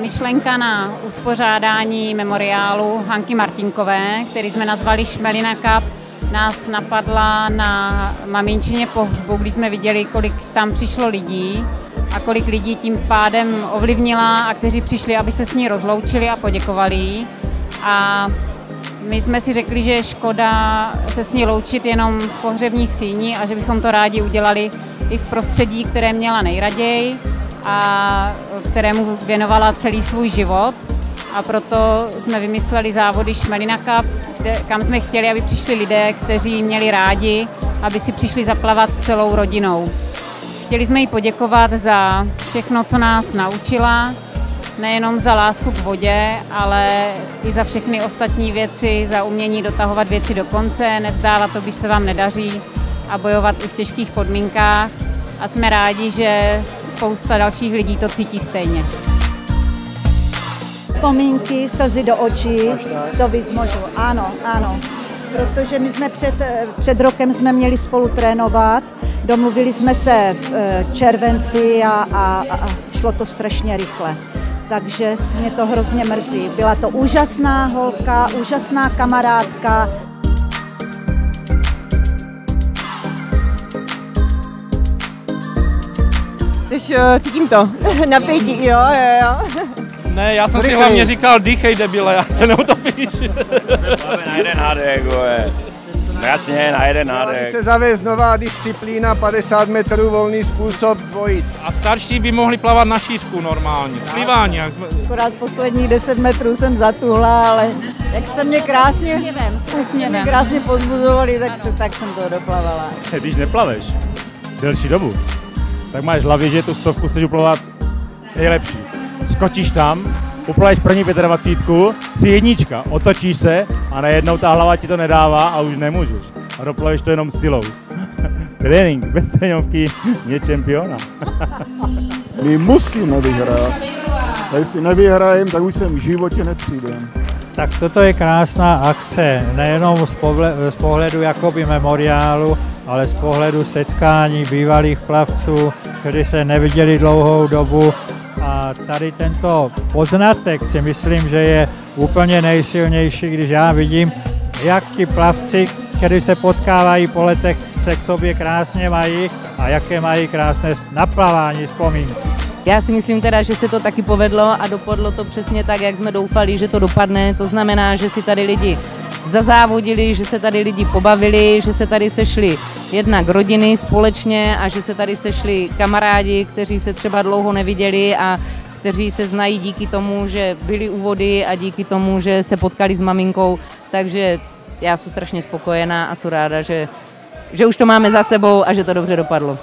myšlenka na uspořádání memoriálu Hanky Martinkové, který jsme nazvali Šmelina Cup, nás napadla na maminčině pohřbu, když jsme viděli, kolik tam přišlo lidí a kolik lidí tím pádem ovlivnila a kteří přišli, aby se s ní rozloučili a poděkovali jí. A my jsme si řekli, že je škoda se s ní loučit jenom v pohřební síni a že bychom to rádi udělali i v prostředí, které měla nejraději a kterému věnovala celý svůj život. A proto jsme vymysleli závody Šmelina Cup, kam jsme chtěli, aby přišli lidé, kteří měli rádi, aby si přišli zaplavat s celou rodinou. Chtěli jsme jí poděkovat za všechno, co nás naučila, nejenom za lásku k vodě, ale i za všechny ostatní věci, za umění dotahovat věci do konce, nevzdávat to, když se vám nedaří a bojovat i v těžkých podmínkách. A jsme rádi, že spousta dalších lidí to cítí stejně. Vzpomínky, slzy do očí, co víc můžu. Ano, ano. Protože my jsme před rokem jsme měli spolu trénovat, domluvili jsme se v červenci a šlo to strašně rychle. Takže mě to hrozně mrzí. Byla to úžasná holka, úžasná kamarádka. Teď cítím to, napětí, jo. Ne, já jsem si hlavně říkal, dýchej debile, ať se neutopíš. Na jeden hádek, no jasně, na jeden hádek. Měla by se zavést nová disciplína, 50 metrů volný způsob dvojic. A starší by mohli plavat na šířku normálně, splývání. Akorát posledních 10 metrů jsem zatuhla, ale jak jste mě krásně pozbuzovali, tak jsem to doplavala. Když neplaveš delší dobu, tak máš v hlavě, že tu 100 chceš uplavat nejlepší. Skočíš tam, uplaveš první 25, jsi jednička, otočíš se a najednou ta hlava ti to nedává a už nemůžeš. A doplaveš to jenom silou. Trénink bez trénovky je čempiona. My musíme vyhrát. A jestli nevyhrajeme, tak už sem v životě nepřijdeme. Tak toto je krásná akce, nejenom z pohledu jakoby memoriálu, ale z pohledu setkání bývalých plavců, kteří se neviděli dlouhou dobu. A tady tento poznatek si myslím, že je úplně nejsilnější, když já vidím, jak ti plavci, kteří se potkávají po letech, se k sobě krásně mají a jaké mají krásné naplavání vzpomínky. Já si myslím teda, že se to taky povedlo a dopadlo to přesně tak, jak jsme doufali, že to dopadne. To znamená, že si tady lidi zazávodili, že se tady lidi pobavili, že se tady sešli jednak rodiny společně a že se tady sešli kamarádi, kteří se třeba dlouho neviděli a kteří se znají díky tomu, že byli u vody a díky tomu, že se potkali s maminkou. Takže já jsem strašně spokojená a jsem ráda, že už to máme za sebou a že to dobře dopadlo.